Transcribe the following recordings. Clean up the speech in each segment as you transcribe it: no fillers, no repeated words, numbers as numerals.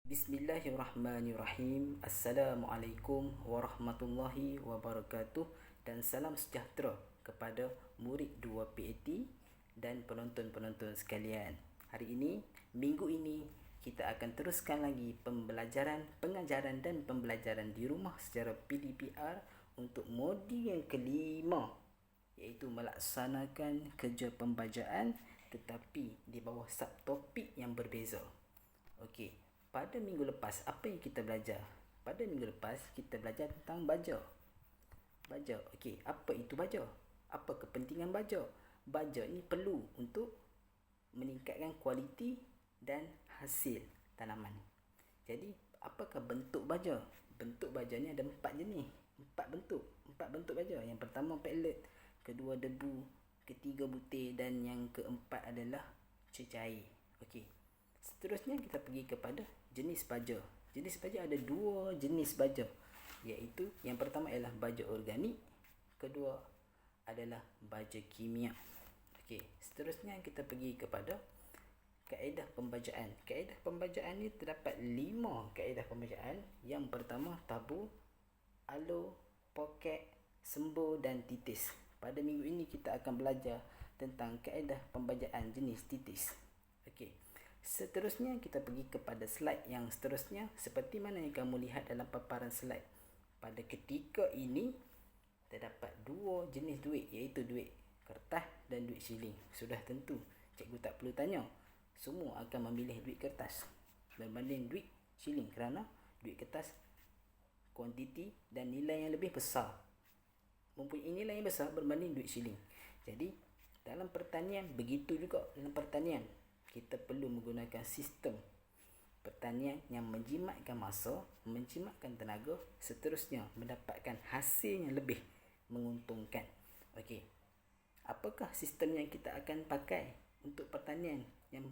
Bismillahirrahmanirrahim. Assalamualaikum warahmatullahi wabarakatuh dan salam sejahtera kepada murid 2 PAT dan penonton-penonton sekalian. Hari ini, minggu ini, kita akan teruskan lagi pengajaran dan pembelajaran di rumah secara PDPR untuk modul yang kelima, iaitu melaksanakan kerja pembajaan tetapi di bawah subtopik yang berbeza. Okey, pada minggu lepas apa yang kita belajar? Pada minggu lepas kita belajar tentang baja. Baja. Okey, apa itu baja? Apa kepentingan baja? Baja ni perlu untuk meningkatkan kualiti dan hasil tanaman. Jadi, apakah bentuk baja? Bentuk baja ni ada 4 jenis. 4 bentuk baja. Yang pertama pellet, kedua debu, ketiga butir dan yang keempat adalah cecair. Okey. Seterusnya kita pergi kepada jenis baja. Jenis baja ada 2 jenis baja, iaitu yang pertama ialah baja organik, kedua adalah baja kimia. Okey, seterusnya kita pergi kepada kaedah pembajaan. Kaedah pembajaan ni terdapat 5 kaedah pembajaan. Yang pertama tabur, alo, poket, sembur dan titis. Pada minggu ini kita akan belajar tentang kaedah pembajaan jenis titis. Okey. Seterusnya kita pergi kepada slide yang seterusnya, seperti mana yang kamu lihat dalam paparan slide. Pada ketika ini terdapat 2 jenis duit, iaitu duit kertas dan duit siling. Sudah tentu cikgu tak perlu tanya, semua akan memilih duit kertas berbanding duit siling kerana duit kertas kuantiti dan nilai yang lebih besar, mempunyai nilai yang besar berbanding duit siling. Jadi dalam pertanian begitu juga. Dalam pertanian kita perlu menggunakan sistem pertanian yang menjimatkan masa, menjimatkan tenaga, seterusnya mendapatkan hasil yang lebih menguntungkan. Okey. Apakah sistem yang kita akan pakai untuk pertanian yang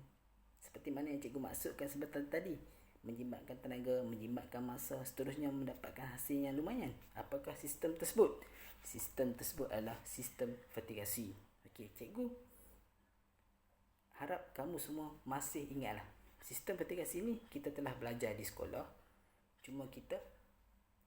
seperti mana yang cikgu maksudkan sebentar tadi? Menjimatkan tenaga, menjimatkan masa, seterusnya mendapatkan hasil yang lumayan. Apakah sistem tersebut? Sistem tersebut adalah sistem fertigasi. Okey, cikgu harap kamu semua masih ingatlah. Sistem fertigasi ni kita telah belajar di sekolah. Cuma kita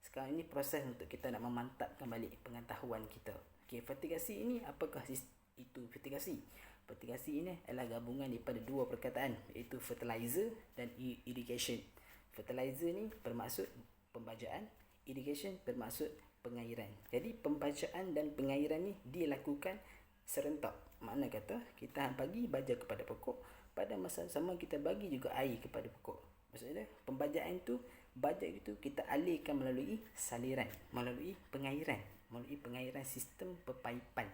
sekarang ini proses untuk kita nak memantapkan balik pengetahuan kita. Okey, fertigasi ini apakah itu fertigasi? Fertigasi ini adalah gabungan daripada 2 perkataan, iaitu fertilizer dan irrigation. Fertilizer ni bermaksud pembajaan, irrigation bermaksud pengairan. Jadi pembajaan dan pengairan ni dilakukan serentak. Makna kata kita bagi baja kepada pokok, pada masa sama kita bagi juga air kepada pokok. Maksudnya pembajaan tu, baja itu kita alirkan melalui saliran, melalui pengairan sistem pepaipan.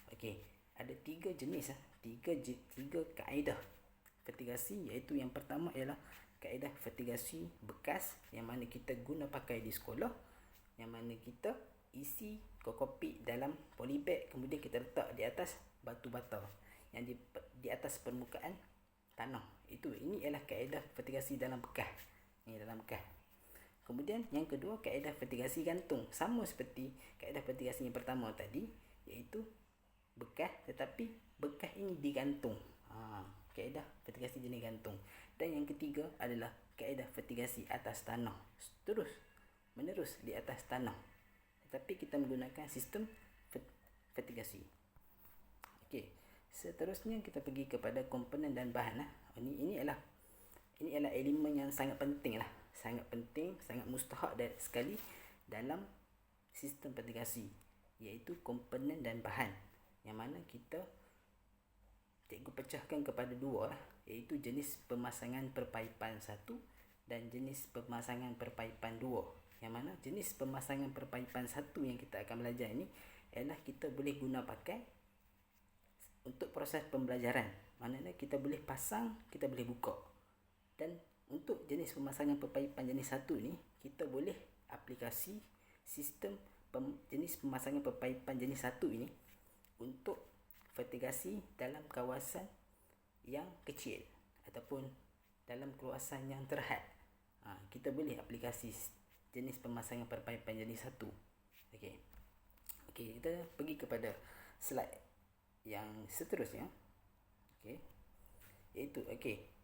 Okey, ada 3 jenis, 3 kaedah fertigasi, iaitu yang pertama ialah kaedah fertigasi bekas yang mana kita guna pakai di sekolah, yang mana kita isi kokopit dalam polybag, kemudian kita letak di atas batu bata yang di atas permukaan tanah. Ini ialah kaedah fertigasi dalam bekas. Kemudian yang kedua kaedah fertigasi gantung, sama seperti kaedah fertigasi yang pertama tadi, iaitu bekas tetapi bekas ini digantung. Kaedah fertigasi jenis gantung. Dan yang ketiga adalah kaedah fertigasi atas tanah, terus menerus di atas tanah, tetapi kita menggunakan sistem fertigasi. Okey, seterusnya kita pergi kepada komponen dan bahan. Ini adalah elemen yang sangat penting lah. Sangat penting, sangat mustahak sekali dalam sistem fertigasi, iaitu komponen dan bahan, yang mana cikgu pecahkan kepada 2 lah, iaitu jenis pemasangan perpaipan 1 dan jenis pemasangan perpaipan 2. Yang mana jenis pemasangan perpaipan 1 yang kita akan belajar ini ialah kita boleh guna pakai untuk proses pembelajaran. Maknanya kita boleh pasang, kita boleh buka. Dan untuk jenis pemasangan perpaipan jenis 1 ni, kita boleh aplikasi sistem jenis pemasangan perpaipan jenis 1 ini untuk fertigasi dalam kawasan yang kecil ataupun dalam kawasan yang terhad. Kita boleh aplikasi jenis pemasangan perpaipan jenis 1. Okey, kita pergi kepada slide yang seterusnya. Okey, iaitu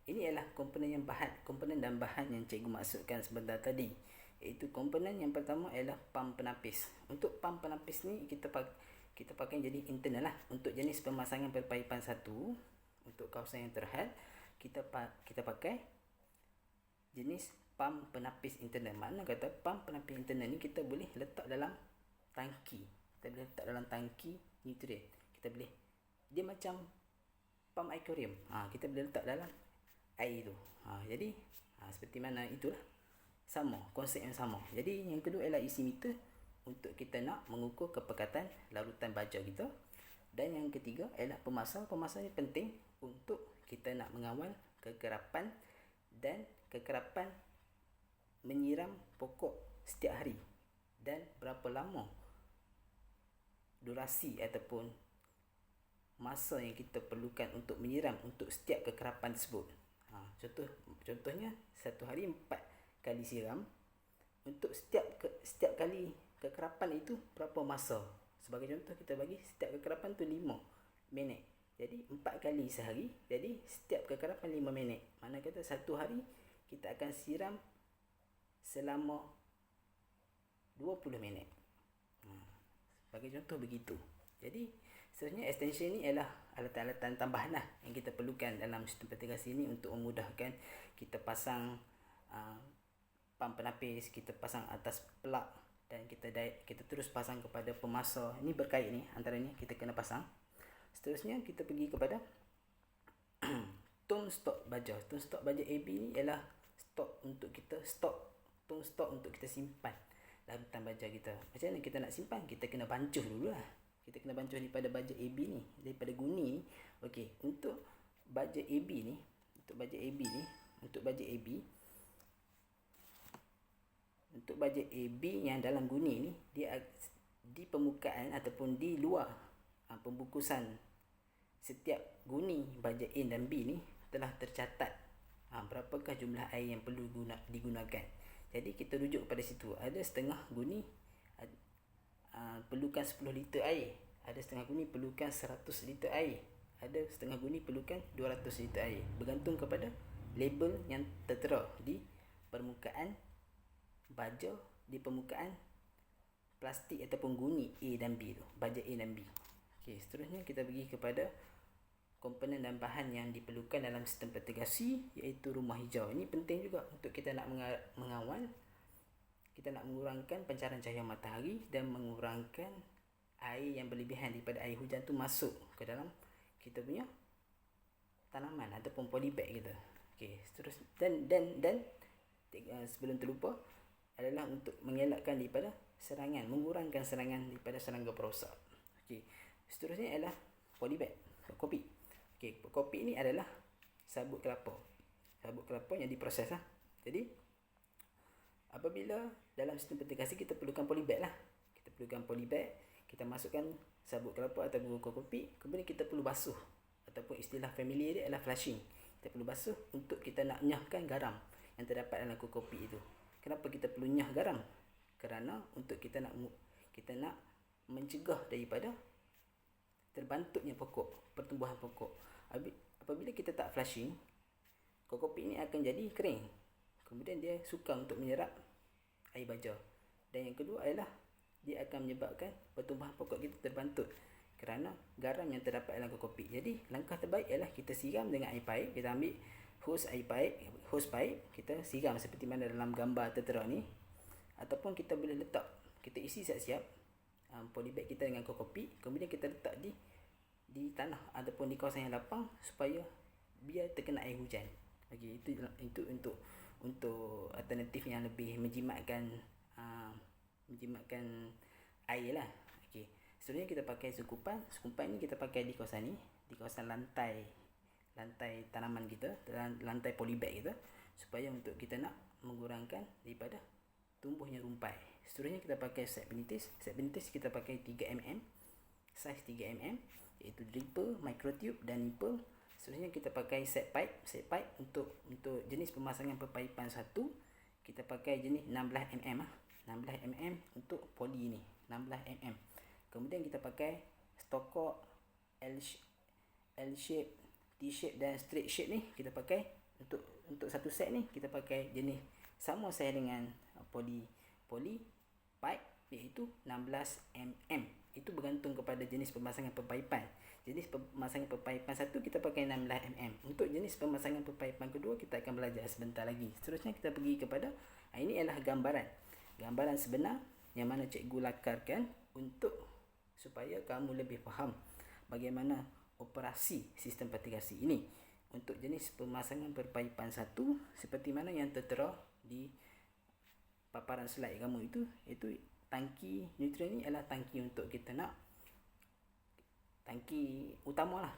Ini ialah komponen dan bahan yang cikgu maksudkan sebentar tadi, iaitu komponen yang pertama ialah pam penapis. Untuk pam penapis ni kita pakai jadi internal lah. Untuk jenis pemasangan perpaipan satu, untuk kawasan yang terhad, kita pakai jenis pam penapis internal. Makna kata pam penapis internal ni kita boleh letak dalam tangki. Kita boleh letak dalam tangki nutrien. Kita boleh, dia macam pam akuarium. Kita boleh letak dalam air tu. Jadi seperti mana itulah, sama, konsep yang sama. Jadi yang kedua ialah isi meter untuk kita nak mengukur kepekatan larutan baja kita. Dan yang ketiga ialah pemasang. Pemasang ni penting untuk kita nak mengawal kekerapan dan kekerapan menyiram pokok setiap hari, dan berapa lama durasi ataupun masa yang kita perlukan untuk menyiram untuk setiap kekerapan tersebut. Contohnya satu hari 4 kali siram. Untuk setiap kali kekerapan itu berapa masa? Sebagai contoh, kita bagi setiap kekerapan tu 5 minit. Jadi 4 kali sehari, jadi setiap kekerapan 5 minit. Mana kata satu hari kita akan siram selama 20 minit. Sebagai contoh begitu. Jadi sebenarnya extension ni ialah alatan-alatan tambahan lah yang kita perlukan dalam sistem petirigasi ni untuk memudahkan kita pasang pam penapis, kita pasang atas plug, dan kita terus pasang kepada pemasar. Ini berkait ni, antaranya kita kena pasang. Seterusnya kita pergi kepada tone stok baja. Tone stok baja AB ni ialah tone stok untuk kita simpan larutan baja kita. Macam mana kita nak simpan? Kita kena bancuh dulu lah. Kita kena bancuh daripada baja AB ni, daripada guni ni. Okey, untuk baja AB ni, untuk baja AB yang dalam guni ni, dia di permukaan ataupun di luar pembungkusan setiap guni baja A dan B ni telah tercatat berapakah jumlah air yang perlu digunakan. Jadi kita rujuk pada situ. Ada setengah guni perlukan 10 liter air, ada setengah guni perlukan 100 liter air, ada setengah guni perlukan 200 liter air, bergantung kepada label yang tertera di permukaan baja, di permukaan plastik ataupun guni A dan B tu, baja A dan B. Okey, seterusnya kita pergi kepada komponen dan bahan yang diperlukan dalam sistem petirigasi, iaitu rumah hijau. Ini penting juga untuk kita nak mengawal, kita nak mengurangkan pancaran cahaya matahari dan mengurangkan air yang berlebihan daripada air hujan tu masuk ke dalam kita punya tanaman ataupun polybag kita. Okey, terus dan sebelum terlupa adalah untuk mengelakkan daripada serangan, mengurangkan serangan daripada serangga perosak. Okey, seterusnya ialah polybag, kopi. Okey, kopi ni adalah sabut kelapa. Sabut kelapa yang diproses lah. Jadi apabila dalam sistem petirigasi kita perlukan polybag lah. Kita perlukan polybag, kita masukkan sabut kelapa atau bubuk kopi, kemudian kita perlu basuh, ataupun istilah familiar dia adalah flushing. Kita perlu basuh untuk kita nak nyahkan garam yang terdapat dalam kopi itu. Kenapa kita perlu nyah garam? Kerana untuk kita nak mencegah daripada terbantuknya pertumbuhan pokok. Apabila kita tak flushing, kopi ini akan jadi kering. Kemudian dia sukar untuk menyerap air baja. Dan yang kedua adalah dia akan menyebabkan pertumbuhan pokok kita terbantut kerana garam yang terdapat dalam kopi. Jadi langkah terbaik ialah kita siram dengan air paip. Kita ambil hose paip, kita siram seperti mana dalam gambar tertera ni. Ataupun kita boleh letak, kita isi siap-siap polybag kita dengan kopi, kemudian kita letak di tanah ataupun di kawasan yang lapang supaya biar terkena air hujan. Okey, itu untuk alternatif yang lebih menjimatkan air lah. Okey, seterusnya kita pakai sukupan. Sukupan ni kita pakai di kawasan ni, di kawasan lantai tanaman kita, lantai polybag kita, supaya untuk kita nak mengurangkan daripada tumbuhnya rumpai. Seterusnya kita pakai set penitis. Set penitis kita pakai 3mm, saiz 3mm, iaitu dripper, microtube dan nipple. Seterusnya kita pakai set pipe. Set pipe untuk jenis pemasangan perpaipan satu, kita pakai jenis 16mm 16mm untuk poli ni, 16mm. Kemudian kita pakai stokok L shape, T shape dan straight shape ni kita pakai untuk satu set ni kita pakai jenis sama saya dengan poly pipe, iaitu 16 mm. Itu bergantung kepada jenis pemasangan perpaipan. Jenis pemasangan perpaipan satu kita pakai 16 mm. Untuk jenis pemasangan perpaipan kedua kita akan belajar sebentar lagi. Seterusnya kita pergi kepada ini adalah gambaran sebenar yang mana cikgu lakarkan untuk supaya kamu lebih faham bagaimana operasi sistem patigasi ini. Untuk jenis pemasangan perpaipan satu, seperti mana yang tertera di paparan slide kamu itu, iaitu tangki nutrien ni adalah tangki untuk kita nak tangki utama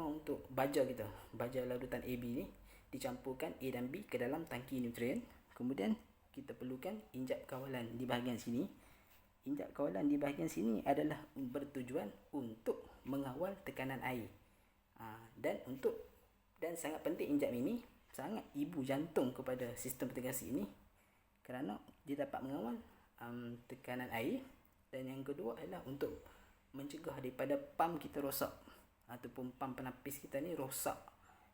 untuk baja kita. Baja larutan AB ni dicampurkan A dan B ke dalam tangki nutrien. Kemudian kita perlukan injap kawalan di bahagian sini. Injap kawalan di bahagian sini adalah bertujuan untuk mengawal tekanan air. Dan sangat penting injap ini, sangat ibu jantung kepada sistem patigasi ini, kerana dia dapat mengawal tekanan air. Dan yang kedua adalah untuk mencegah daripada pam kita rosak ataupun pam penapis kita ni rosak.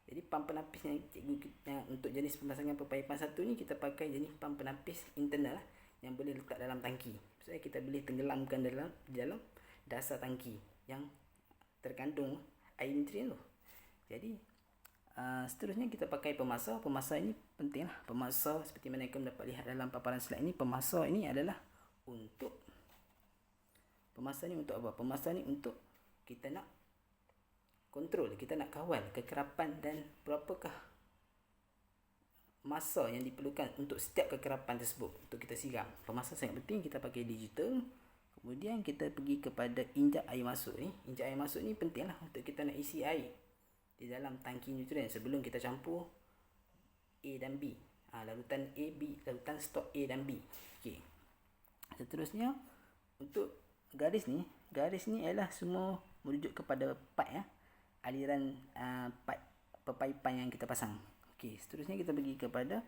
Jadi pam penapis yang untuk jenis pemasangan perpaipan satu ni kita pakai jenis pam penapis internal yang boleh letak dalam tangki. Maksudnya kita boleh tenggelamkan dalam dasar tangki yang terkandung air nutrien tu. Jadi seterusnya kita pakai pemasar. Pemasar ini penting lah. Pemasar seperti mana kamu dapat lihat dalam paparan slide ini, pemasar ini adalah untuk apa? Pemasar ni untuk kita nak kontrol, kita nak kawal kekerapan dan berapakah masa yang diperlukan untuk setiap kekerapan tersebut untuk kita siram. Pemasar sangat penting, kita pakai digital. Kemudian kita pergi kepada injap air masuk ni. Injap air masuk ni penting lah untuk kita nak isi air di dalam tangki nutrien sebelum kita campur A dan B. Larutan A, B, larutan stok A dan B. Okey. Seterusnya untuk garis ni adalah semua merujuk kepada pipe aliran pipe perpaipan yang kita pasang. Okey, seterusnya kita pergi kepada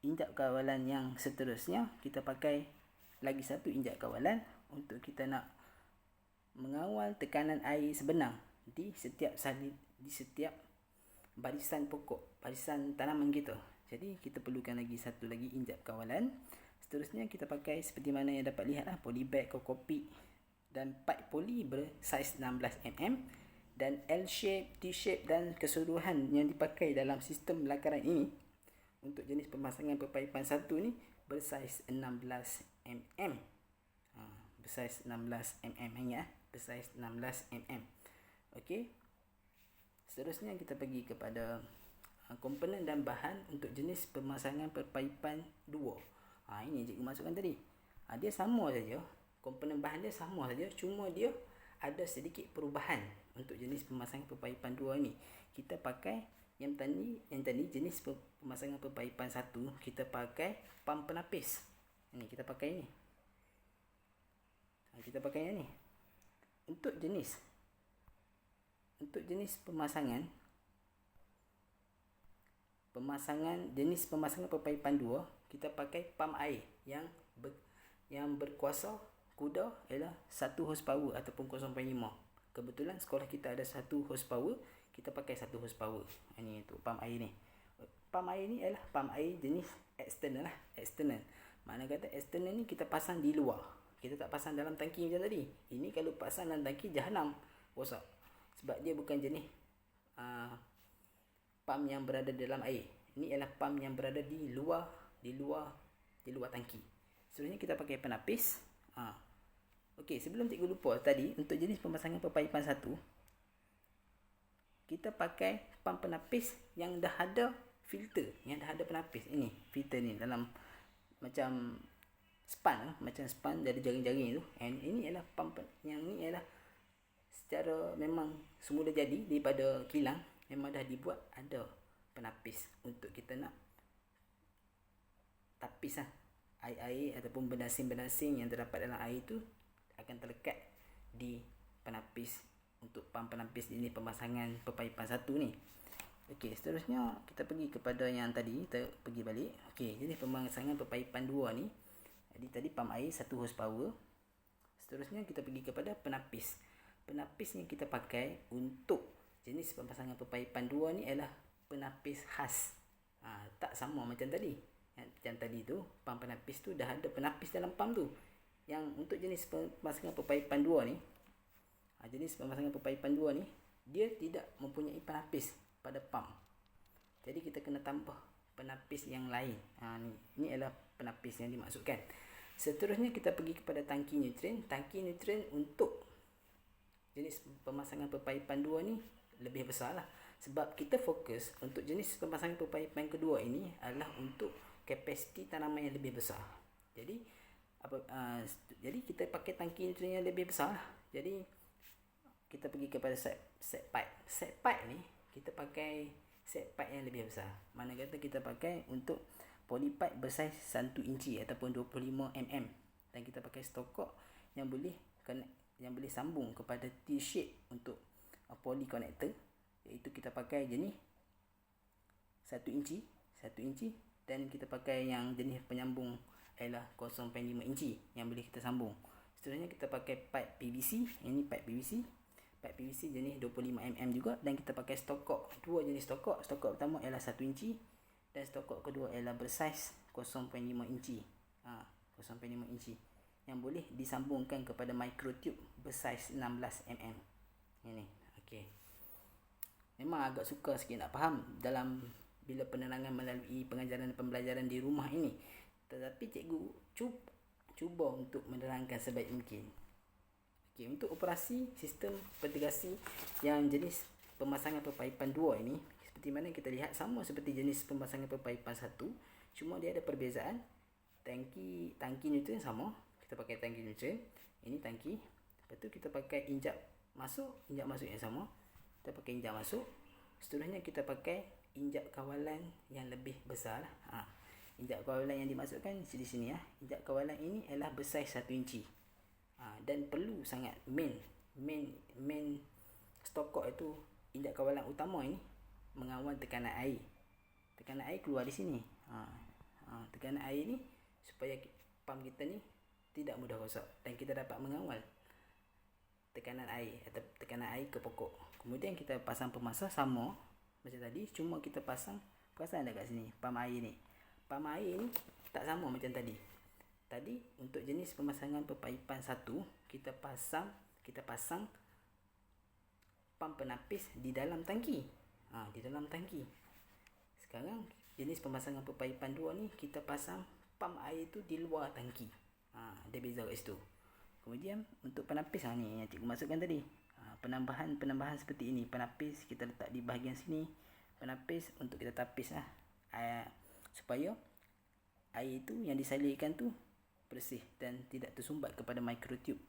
injap kawalan yang seterusnya. Kita pakai lagi satu injap kawalan untuk kita nak mengawal tekanan air sebenar di setiap barisan pokok, barisan tanaman kita. Jadi kita perlukan lagi satu lagi injap kawalan. Seterusnya kita pakai seperti mana yang dapat lihat lah, polybag, kokopik dan pipe poli bersaiz 16 mm dan L shape, T shape dan keseluruhan yang dipakai dalam sistem lakaran ini untuk jenis pemasangan perpaipan satu ni bersaiz 16 mm. Bersaiz 16 mm ya, bersaiz 16 mm. Okey. Seterusnya kita pergi kepada komponen dan bahan untuk jenis pemasangan perpaipan 2. Ini cikgu masukkan tadi. Dia sama saja. Komponen bahan dia sama saja, cuma dia ada sedikit perubahan. Untuk jenis pemasangan perpaipan 2 ni, kita pakai yang tadi jenis pemasangan perpaipan 1, kita pakai pam penapis. Ini kita pakai ni. Kita pakai yang ni. Untuk jenis pemasangan jenis pemasangan perpaipan 2, kita pakai pam air yang berkuasa kuda ialah 1 horsepower ataupun 0.5. Kebetulan sekolah kita ada 1 horsepower, kita pakai 1 horsepower. Ini untuk pam air ni. Pam air ni ialah pam air jenis eksternal lah, eksternal. Mana kata eksternal ni kita pasang di luar. Kita tak pasang dalam tangki macam tadi. Ini kalau pasang dalam tangki jahanam rosak. Sebab dia bukan jenis pam yang berada dalam air. Ini ialah pam yang berada di luar tangki. Seterusnya kita pakai penapis. Okey, sebelum cikgu lupa tadi, untuk jenis pemasangan perpaipan 1, kita pakai pam penapis yang dah ada filter, yang dah ada penapis. Ini filter ni dalam macam span dari jaring-jaring tu. And ini ialah pam yang ni ialah secara memang semula jadi daripada kilang, memang dah dibuat ada penapis untuk kita nak tapis air-air ataupun berdasing-berdasing yang terdapat dalam air tu akan terlekat di penapis untuk pam penapis ini pemasangan perpaipan 1 ni. Okey, seterusnya kita pergi kepada yang tadi, kita pergi balik. Okey, jadi pemasangan perpaipan 2 ni, jadi tadi pam air 1 horsepower. Seterusnya kita pergi kepada penapis. Penapis yang kita pakai untuk jenis pemasangan perpaipan 2 ni adalah penapis khas Tak sama macam tadi. Yang tadi tu pam penapis tu dah ada penapis dalam pam tu. Yang untuk jenis pemasangan pepaipan 2 ni, jenis pemasangan pepaipan 2 ni, dia tidak mempunyai penapis pada pam. Jadi kita kena tambah penapis yang lain. Ni adalah penapis yang dimaksudkan. Seterusnya kita pergi kepada tangki nutrien. Tangki nutrien untuk jenis pemasangan pepaipan 2 ni lebih besar lah. Sebab kita fokus untuk jenis pemasangan pepaipan kedua ini adalah untuk kapasiti tanaman yang lebih besar. Jadi jadi kita pakai tangki nutrien yang lebih besar lah. Jadi kita pergi kepada set pipe. Set pipe ni kita pakai set pipe yang lebih besar. Mana kata kita pakai untuk polypipe bersaiz 1 inci ataupun 25 mm, dan kita pakai stokok yang boleh sambung kepada T-shape untuk poly connector, iaitu kita pakai jenis 1 inci, dan kita pakai yang jenis penyambung ialah 0.5 inci yang boleh kita sambung. Seterusnya kita pakai pipe PVC. Ini pipe PVC jenis 25 mm juga, dan kita pakai stokok, dua jenis stokok. Stokok pertama ialah 1 inci dan stokok kedua ialah bersaiz 0.5 inci. 0.5 inci yang boleh disambungkan kepada microtube bersaiz 16 mm. Ini. Okey. Memang agak sukar sikit nak faham dalam bila penerangan melalui pengajaran dan pembelajaran di rumah ini. Tetapi cikgu cuba untuk menerangkan sebaik mungkin. Okey, untuk operasi sistem ventilasi yang jenis pemasangan pepaipan 2 ini, seperti mana kita lihat sama seperti jenis pemasangan pepaipan 1, cuma dia ada perbezaan. Tangki nutrien sama, kita pakai tangki nutrien. Ini tangki. Lepas tu kita pakai injak masuk yang sama. Kita pakai injak masuk. Seterusnya kita pakai injak kawalan yang lebih besar. Injak kawalan yang dimaksudkan di sini ya. Injak kawalan ini adalah bersaiz 1 inci. Dan perlu sangat main stokok itu, injak kawalan utama ini mengawal tekanan air. Tekanan air keluar di sini. Tekanan air ni supaya pam kita ni tidak mudah rosak dan kita dapat mengawal tekanan air atau tekanan air ke pokok. Kemudian kita pasang pemasah sama macam tadi, cuma kita perasan dekat sini pam air ni. Pam air ni tak sama macam tadi. Tadi untuk jenis pemasangan pepaipan 1, kita pasang pam penapis di dalam tangki. Di dalam tangki. Sekarang jenis pemasangan pepaipan 2 ni kita pasang pam air tu di luar tangki. Dia beza kat situ. Kemudian untuk penapis ni yang cikgu masukkan tadi. Penambahan seperti ini. Penapis kita letak di bahagian sini. Penapis untuk kita tapis supaya air tu yang disalurkan tu bersih dan tidak tersumbat kepada microtube.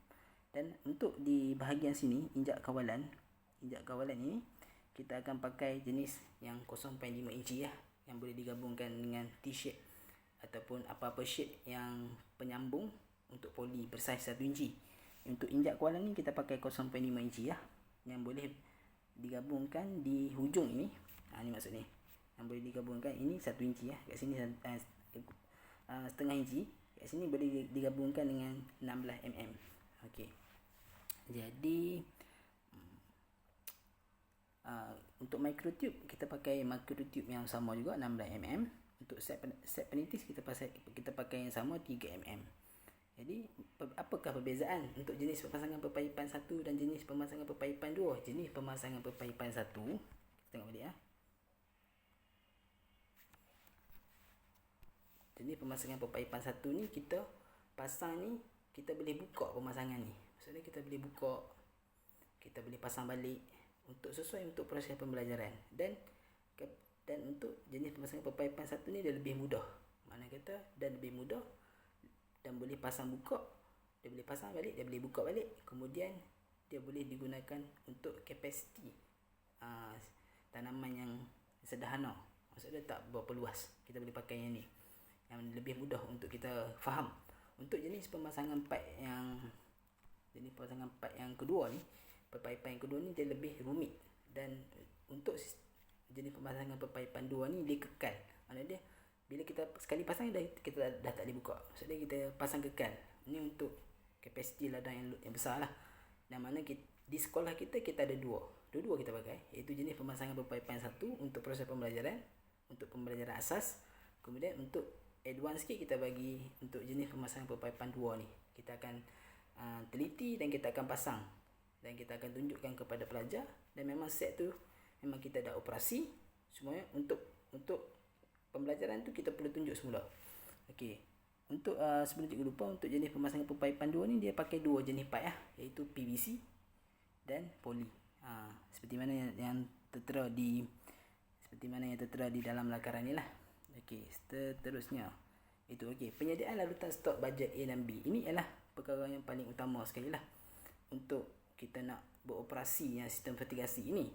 Dan untuk di bahagian sini injak kawalan ini kita akan pakai jenis yang 0.5 inci yang boleh digabungkan dengan T-shape ataupun apa-apa shape yang penyambung untuk poli bersaiz 1 inci. Untuk injak kawalan ni kita pakai 0.5 inci yang boleh digabungkan di hujung ini. Ni maksud ni. Yang boleh digabungkan ini 1 inci kat sini setengah inci. Kat sini boleh digabungkan dengan 16 mm. Okey. Jadi untuk microtube kita pakai microtube yang sama juga 16 mm. Untuk set penitis kita pakai yang sama 3 mm. Jadi apakah perbezaan untuk jenis pemasangan pepaipan 1 dan jenis pemasangan pepaipan 2? Jenis pemasangan pepaipan 1, kita tengok balik Jenis pemasangan pepaipan 1 ni kita pasang ni, kita boleh buka pemasangan ni. Maksudnya kita boleh buka, kita boleh pasang balik untuk sesuai untuk proses pembelajaran. Dan untuk jenis pemasangan pepaipan 1 ni dia lebih mudah. Mana kata dan lebih mudah dan boleh pasang buka, dia boleh pasang balik, dia boleh buka balik. Kemudian dia boleh digunakan untuk kapasiti tanaman yang sederhana. Maksudnya tak berapa luas. Kita boleh pakai yang ni, yang lebih mudah untuk kita faham. Untuk jenis pemasangan pipe yang kedua ni, pepaipan yang kedua ni dia lebih rumit. Dan untuk jenis pemasangan pepaipan 2 ni dia kekal. Maksudnya dia bila kita sekali pasang kita dah tak boleh buka. Maksudnya kita pasang kekal. Ni untuk kapasiti ladang yang besar lah. Dan mana di sekolah kita ada dua kita pakai, iaitu jenis pemasangan pepaipan 1 untuk proses pembelajaran, untuk pembelajaran asas. Kemudian untuk advance sikit kita bagi untuk jenis pemasangan perpaipan 2 ni. Kita akan teliti dan kita akan pasang dan kita akan tunjukkan kepada pelajar, dan memang set tu memang kita dah operasi semuanya. Untuk pembelajaran tu kita perlu tunjuk semula. Okey. Untuk sebelum cikgu lupa, untuk jenis pemasangan perpaipan 2 ni dia pakai 2 jenis pipe iaitu PVC dan poly. Seperti mana yang tertera di dalam lakaran ni lah. Okey, seterusnya itu penyediaan larutan stok bajet A dan B. Ini ialah perkara yang paling utama sekali lah untuk kita nak beroperasi yang sistem vertigasi ini,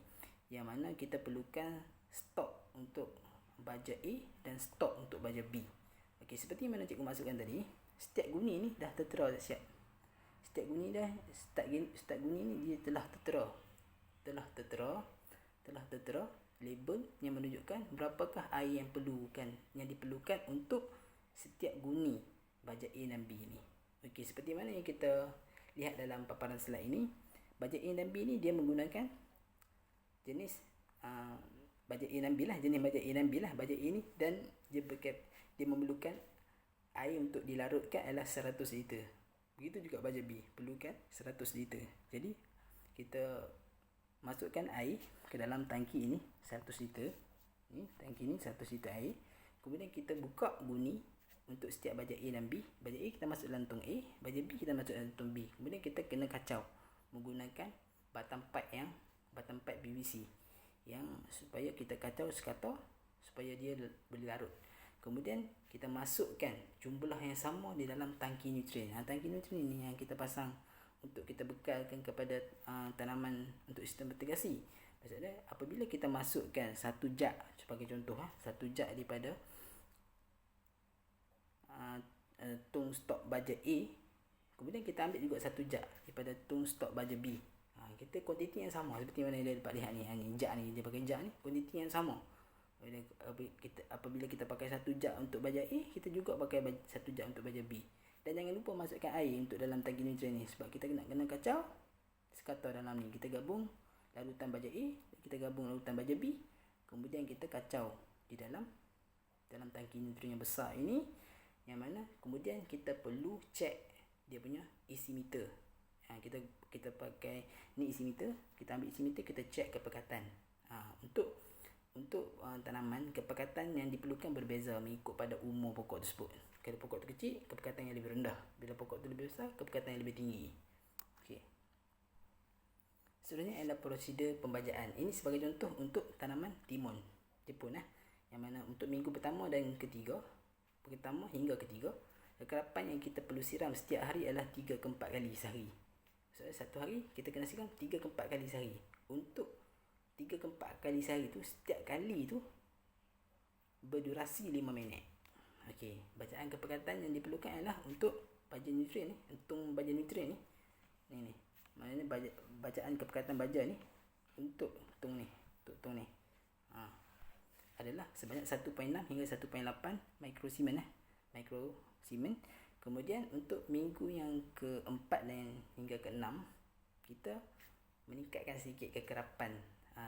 yang mana kita perlukan stok untuk bajet A dan stok untuk bajet B. Okey, seperti mana cikgu masukkan tadi, setiap guni ni dah tertera dah siap. Setiap guni dah start guni ni dia telah tertera label yang menunjukkan berapakah air yang diperlukan untuk setiap guni bajet A dan B ni. Okey, seperti mana yang kita lihat dalam paparan slide ini, bajet A dan B ni dia menggunakan jenis bajet A dan B lah, jenis bajet A dan B lah. Bajet A ni dan dia memerlukan air untuk dilarutkan adalah 100 liter. Begitu juga bajet B perlukan 100 liter. Jadi kita masukkan air ke dalam tangki ini 100 liter. Ni tangki ni 100 liter air. Kemudian kita buka guni untuk setiap bajet A dan B. Bajet A kita masuk dalam tong A, bajet B kita masuk dalam tong B. Kemudian kita kena kacau menggunakan batang pipe PVC yang supaya kita kacau sekata supaya dia boleh larut. Kemudian kita masukkan jumlah yang sama di dalam tangki nutrien. Tangki nutrien ni yang kita pasang untuk kita bekalkan kepada tanaman untuk sistem vertigasi. Maksudnya apabila kita masukkan 1 jak sebagai contoh, 1 jak daripada tong stok bajet A, kemudian kita ambil juga 1 jak daripada tong stok bajet B. Kita kuantiti yang sama seperti mana dia dapat lihat ni. Jak ni dia pakai jak ni, kuantiti yang sama. Apabila kita pakai 1 jak untuk bajet A, kita juga pakai 1 jak untuk bajet B. Dan jangan lupa masukkan air untuk dalam tangki nutrien ni, sebab kita kena kacau sekata dalam ni. Kita gabung larutan bajet A, kita gabung larutan bajet B, kemudian kita kacau di dalam tangki nutrien yang besar ini, yang mana kemudian kita perlu cek dia punya isi meter. Kita pakai ni isi meter, kita ambil isi meter, kita cek kepekatan. Untuk tanaman, kepekatan yang diperlukan berbeza mengikut pada umur pokok tersebut. Kalau pokok tu kecil, kepekatan yang lebih rendah. Bila pokok tu lebih besar, kepekatan yang lebih tinggi. Okey. Seterusnya adalah prosedur pembajaan. Ini sebagai contoh untuk tanaman timun Jepun yang mana untuk minggu pertama dan ketiga, pertama hingga ketiga, kekerapan yang kita perlu siram setiap hari adalah 3 ke 4 kali sehari. So, satu hari kita kena siram 3 ke 4 kali sehari. Untuk 3 ke 4 kali sehari tu, setiap kali tu berdurasi 5 minit. Okey, bacaan kepekatan yang diperlukan adalah untuk bajet nutrien ni, untuk bajet nutrien ni. Ni. Maknanya bacaan kepekatan baja ni untuk tong ni, adalah sebanyak 1.6 hingga 1.8 mikrosimen mikrosimen. Kemudian untuk minggu yang ke-4 dan hingga ke-6, kita meningkatkan sedikit kekerapan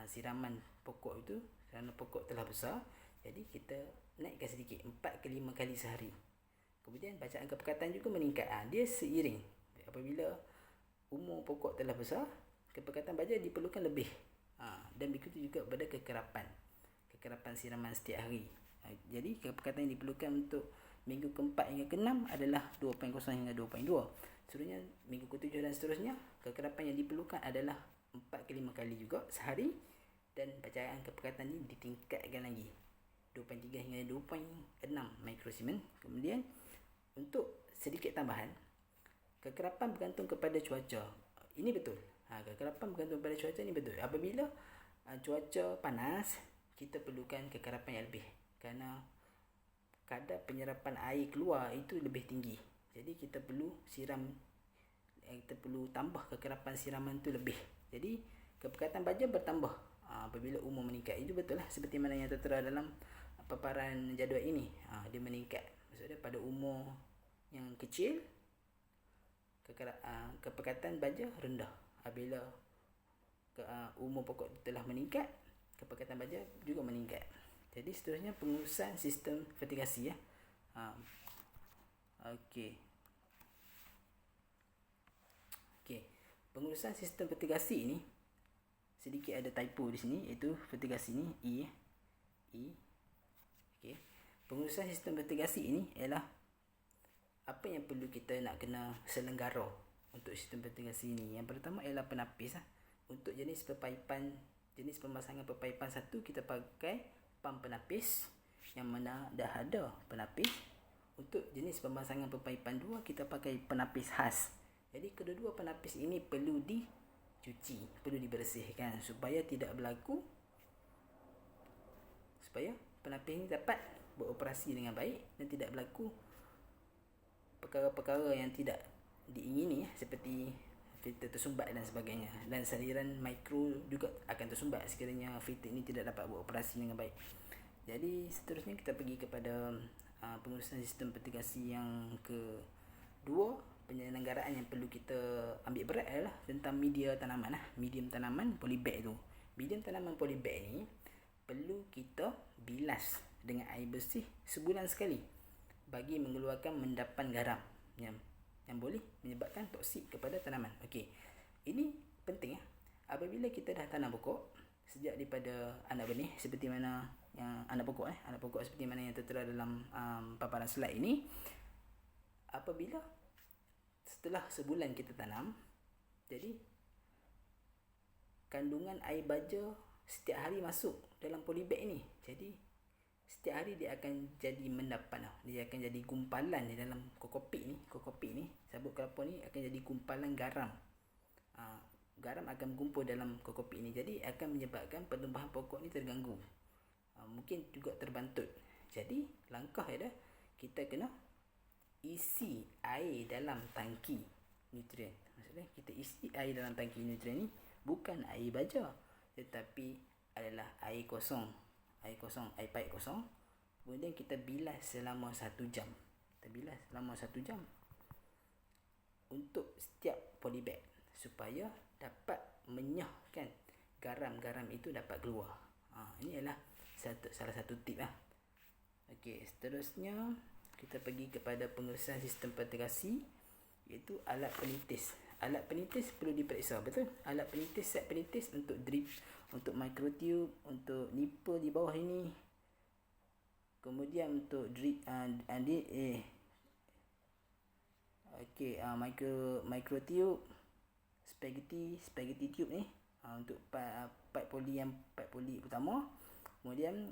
siraman pokok itu kerana pokok telah besar. Jadi kita naikkan sedikit 4 ke 5 kali sehari. Kemudian bacaan kepekatan juga meningkat. Dia seiring. Apabila umur pokok telah besar, kepekatan baja diperlukan lebih. Dan begitu juga pada kekerapan siraman setiap hari. Jadi kepekatan yang diperlukan untuk minggu ke-4 hingga ke-6 adalah 2.0 hingga 2.2. Seterusnya minggu ke-7 dan seterusnya, kekerapan yang diperlukan adalah 4 ke 5 kali juga sehari, dan bacaan kepekatan ini ditingkatkan lagi 2.3 hingga 2.6 mikrosimen. Kemudian untuk sedikit tambahan, kekerapan bergantung kepada cuaca. Ini betul. Kekerapan bergantung kepada cuaca ni betul. Apabila cuaca panas, kita perlukan kekerapan yang lebih kerana kadar penyerapan air keluar itu lebih tinggi. Jadi kita perlu tambah kekerapan siraman tu lebih. Jadi kepekatan baja bertambah apabila umur meningkat. Itu betul lah seperti mana yang tertera dalam paparan jadual ini. Dia meningkat. Maksudnya pada umur yang kecil, kepekatan baja rendah. Apabila umur pokok telah meningkat, kepekatan baja juga meningkat. Jadi seterusnya pengurusan sistem vertigasi ya. Okey. Pengurusan sistem vertigasi ini sedikit ada typo di sini, iaitu vertigasi ni E. Okey. Pengurusan sistem vertigasi ini ialah apa yang perlu kita nak kena selenggara untuk sistem vertigasi ini. Yang pertama ialah penapis lah. Untuk jenis perpaipan, jenis pemasangan perpaipan satu, kita pakai pam penapis yang mana dah ada penapis. Untuk jenis pemasangan perpaipan dua, kita pakai penapis khas. Jadi kedua-dua penapis ini perlu dicuci, perlu dibersihkan supaya tidak berlaku, supaya penapis ini dapat beroperasi dengan baik dan tidak berlaku perkara-perkara yang tidak diingini seperti filter tersumbat dan sebagainya, dan saliran mikro juga akan tersumbat sekiranya filter ini tidak dapat beroperasi dengan baik. Jadi seterusnya kita pergi kepada pengurusan sistem vertigasi yang kedua. Penyelenggaraan yang perlu kita ambil berat adalah tentang media tanaman lah. Medium tanaman polybag tu. Medium tanaman polybag ni perlu kita bilas dengan air bersih sebulan sekali bagi mengeluarkan mendapan garam yang boleh menyebabkan toksik kepada tanaman. Okey. Ini penting ya. Apabila kita dah tanam pokok sejak daripada anak benih seperti mana yang anak pokok seperti mana yang tertera dalam paparan slide ini, apabila setelah sebulan kita tanam, jadi kandungan air baja setiap hari masuk dalam polybag ni. Jadi setiap hari dia akan jadi mendapan, dia akan jadi gumpalan di dalam kokopik ni, sabut kelapa ni akan jadi gumpalan garam. Garam akan mengumpul dalam kokopik ni, jadi akan menyebabkan pertumbuhan pokok ni terganggu, mungkin juga terbantut. Jadi langkah adalah kita kena isi air dalam tangki nutrien. Maksudnya kita isi air dalam tangki nutrien ni bukan air baja, tetapi adalah air kosong, air paip kosong. Kemudian kita bilas selama 1 jam. Kita bilas selama 1 jam untuk setiap polybag supaya dapat menyahkan garam-garam itu dapat keluar. Ini adalah salah satu tip lah. Okey, seterusnya kita pergi kepada pengurusan sistem vertigasi, iaitu alat penitis. Alat penitis perlu diperiksa, betul? Alat penitis, set penitis untuk drip, untuk microtube, untuk nipple di bawah ini. Kemudian untuk drip microtube, spaghetti tube ni, untuk pipe poli utama. Kemudian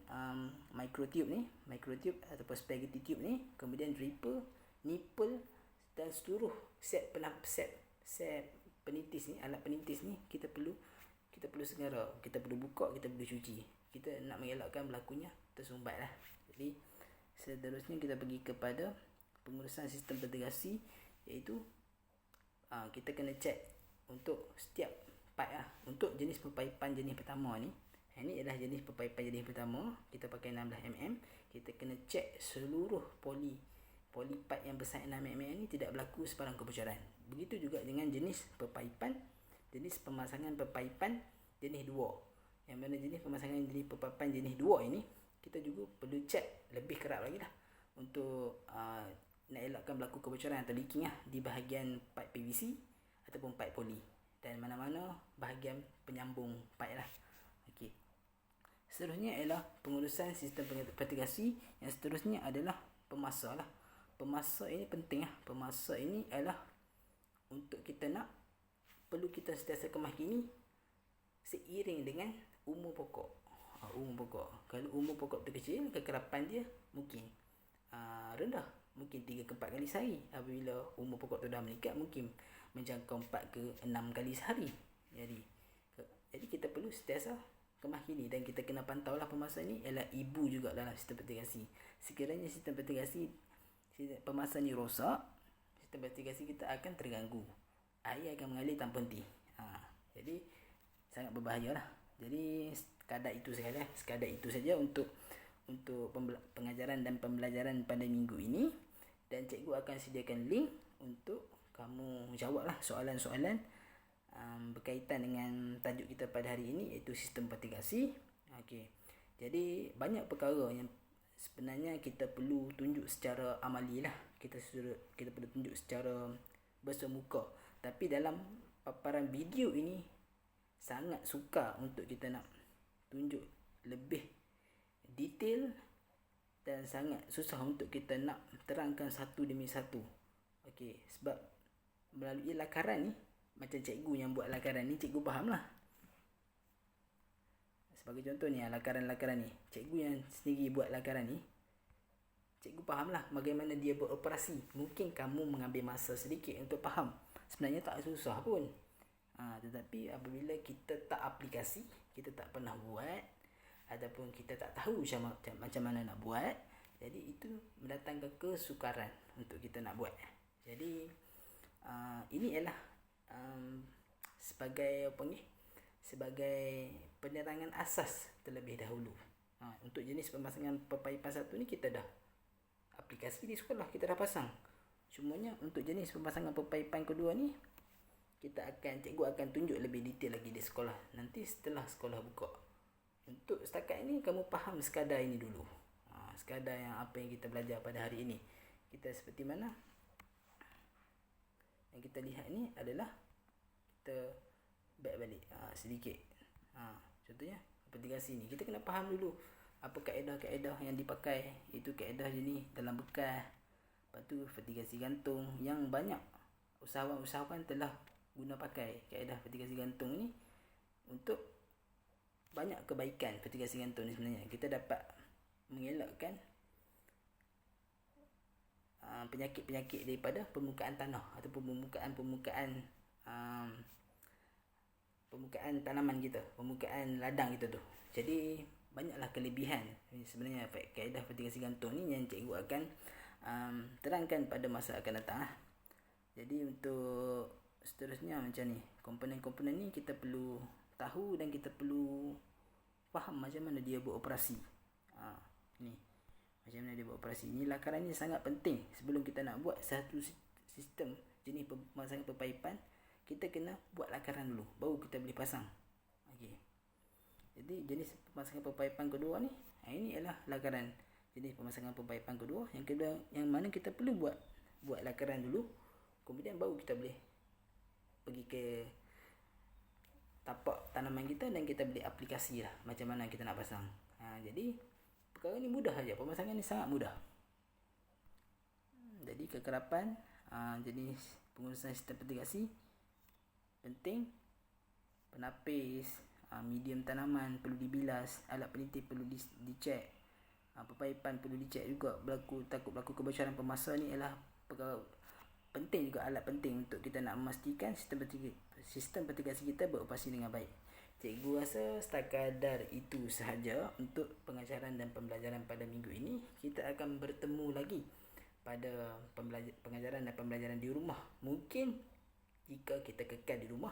microtube ataupun spaghetti tube ni, kemudian dripper, nipple dan seluruh set penitis ni, alat penitis ni kita perlu segera, kita perlu buka, kita perlu cuci. Kita nak mengelakkan berlakunya tersumbat lah. Jadi seterusnya kita pergi kepada pengurusan sistem vertigasi, iaitu kita kena cek untuk setiap pipe lah. Untuk jenis perpaipan jenis pertama ni, ini adalah jenis perpaipan jenis pertama, kita pakai 16mm. Kita kena cek seluruh poli pipe yang besar 6mm ni tidak berlaku sebarang kebocoran. Begitu juga dengan jenis perpaipan, jenis pemasangan perpaipan jenis 2. Yang mana jenis pemasangan jenis perpaipan jenis 2 ini kita juga perlu cek lebih kerap lagi lah untuk nak elakkan berlaku kebocoran atau leaking lah di bahagian pipe PVC ataupun pipe poli dan mana-mana bahagian penyambung pipe lah. Okey. Seterusnya ialah pengurusan sistem vertigasi. Yang seterusnya adalah pemasa lah. Pemasa ini penting lah. Pemasa ini adalah untuk kita nak, perlu kita sentiasa kemahkini seiring dengan umur pokok. Kalau umur pokok tu kecil, kekerapan dia mungkin rendah, mungkin 3 ke 4 kali sehari. Apabila umur pokok tu dah meningkat, mungkin menjangkau 4 ke 6 kali sehari. Jadi kita perlu sentiasa kemahkini dan kita kena pantau lah. Pemasa ni ialah ibu juga dalam sistem vertigasi. Sekiranya sistem vertigasi, pemasa ni rosak, sistem vertigasi kita akan terganggu, air akan mengalir tanpa henti. Jadi sangat berbahaya lah. Jadi sekadar itu saja untuk pengajaran dan pembelajaran pada minggu ini, dan cikgu akan sediakan link untuk kamu jawab lah soalan-soalan berkaitan dengan tajuk kita pada hari ini, iaitu sistem vertigasi. Okey. Jadi banyak perkara yang sebenarnya kita perlu tunjuk secara amali lah. Kita perlu tunjuk secara bersemuka. Tapi dalam paparan video ini sangat sukar untuk kita nak tunjuk lebih detail dan sangat susah untuk kita nak terangkan satu demi satu. Okey, sebab melalui lakaran ni, macam cikgu yang buat lakaran ni, cikgu faham lah. Sebagai contoh ni, lakaran-lakaran ni, cikgu yang sendiri buat lakaran ni, cikgu faham lah bagaimana dia beroperasi. Mungkin kamu mengambil masa sedikit untuk faham. Sebenarnya tak susah pun. Tetapi apabila kita tak aplikasi, kita tak pernah buat, ataupun kita tak tahu macam mana nak buat, jadi itu mendatangkan kesukaran untuk kita nak buat. Jadi ini ialah sebagai sebagai penerangan asas terlebih dahulu. Untuk jenis pemasangan pepaipan satu ni kita dah aplikasi di sekolah, kita dah pasang. Cumanya untuk jenis pemasangan pepaipan kedua ni, cikgu akan tunjuk lebih detail lagi di sekolah nanti setelah sekolah buka. Untuk setakat ini kamu faham sekadar ini dulu. Sekadar yang apa yang kita belajar pada hari ini. Kita seperti mana yang kita lihat ni adalah kita back balik sedikit. Contohnya aplikasi ni kita kena faham dulu apa kaedah-kaedah yang dipakai. Itu kaedah jenis dalam bekas. Lepas tu vertikasi gantung yang banyak usahawan-usahawan telah guna pakai kaedah vertikasi gantung ni untuk banyak kebaikan. Vertikasi gantung ni sebenarnya kita dapat mengelakkan penyakit-penyakit daripada permukaan tanah ataupun permukaan tanaman kita, permukaan ladang kita tu. Jadi banyaklah kelebihan sebenarnya kaedah vertikasi gantung ni yang cikgu akan terangkan pada masa akan datang. Jadi untuk seterusnya macam ni, komponen-komponen ni kita perlu tahu dan kita perlu faham macam mana dia beroperasi. Ni macam mana dia beroperasi. Ni lakaran ni sangat penting. Sebelum kita nak buat satu sistem jenis pemasangan pepaipan, kita kena buat lakaran dulu, baru kita boleh pasang. Okey. Jadi jenis pemasangan pepaipan kedua ni, ini ialah lakaran jenis pemasangan pepaipan kedua. Yang kedua, yang mana kita perlu buat lakaran dulu, kemudian baru kita boleh pergi ke tapak tanaman kita dan kita boleh aplikasi lah macam mana kita nak pasang. Jadi perkara ni mudah saja, pemasangan ni sangat mudah. Jadi kekerapan jenis pengurusan sistem vertikasi penting. Penapis, medium tanaman perlu dibilas, alat peniti perlu dicek, pepaipan perlu dicek juga. Takut berlaku kebocoran pemasa ni ialah perkara penting juga, alat penting untuk kita nak memastikan sistem vertikasi kita beroperasi dengan baik. Cikgu rasa sekadar itu sahaja untuk pengajaran dan pembelajaran pada minggu ini. Kita akan bertemu lagi pada pengajaran dan pembelajaran di rumah. Mungkin jika kita kekal di rumah,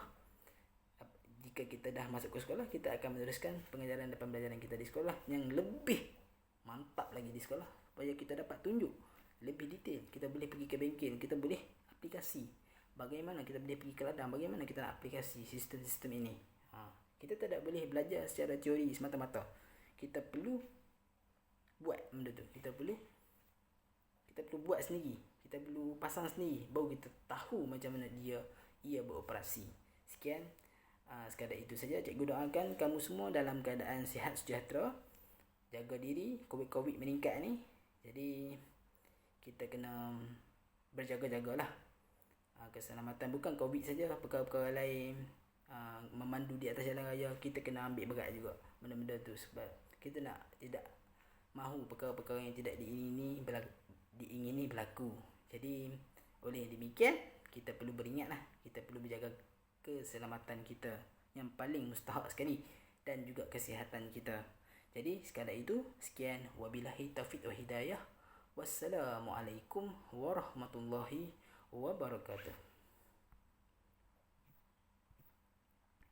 jika kita dah masuk ke sekolah, kita akan meneruskan pengajaran dan pembelajaran kita di sekolah yang lebih mantap lagi di sekolah, supaya kita dapat tunjuk lebih detail. Kita boleh pergi ke bengkel, kita boleh aplikasi. Bagaimana kita boleh pergi ke ladang, bagaimana kita nak aplikasi sistem-sistem ini. Kita tidak boleh belajar secara teori semata-mata. Kita perlu buat benda tu. Kita perlu buat sendiri. Kita perlu pasang sendiri, baru kita tahu macam mana ia beroperasi. Sekian, sekadar itu saja. Cikgu doakan kamu semua dalam keadaan sihat sejahtera. Jaga diri, COVID meningkat ni. Jadi kita kena berjaga-jagalah. Keselamatan bukan COVID saja, perkara-perkara lain, memandu di atas jalan raya, kita kena ambil berat juga benda-benda tu, sebab kita tidak mahu perkara-perkara yang tidak diingini berlaku. Jadi oleh demikian, kita perlu beringatlah, kita perlu berjaga keselamatan kita yang paling mustahak sekali, dan juga kesihatan kita. Jadi sekadar itu, sekian, wabillahi taufiq wa hidayah. Wassalamualaikum warahmatullahi wabarakatuh.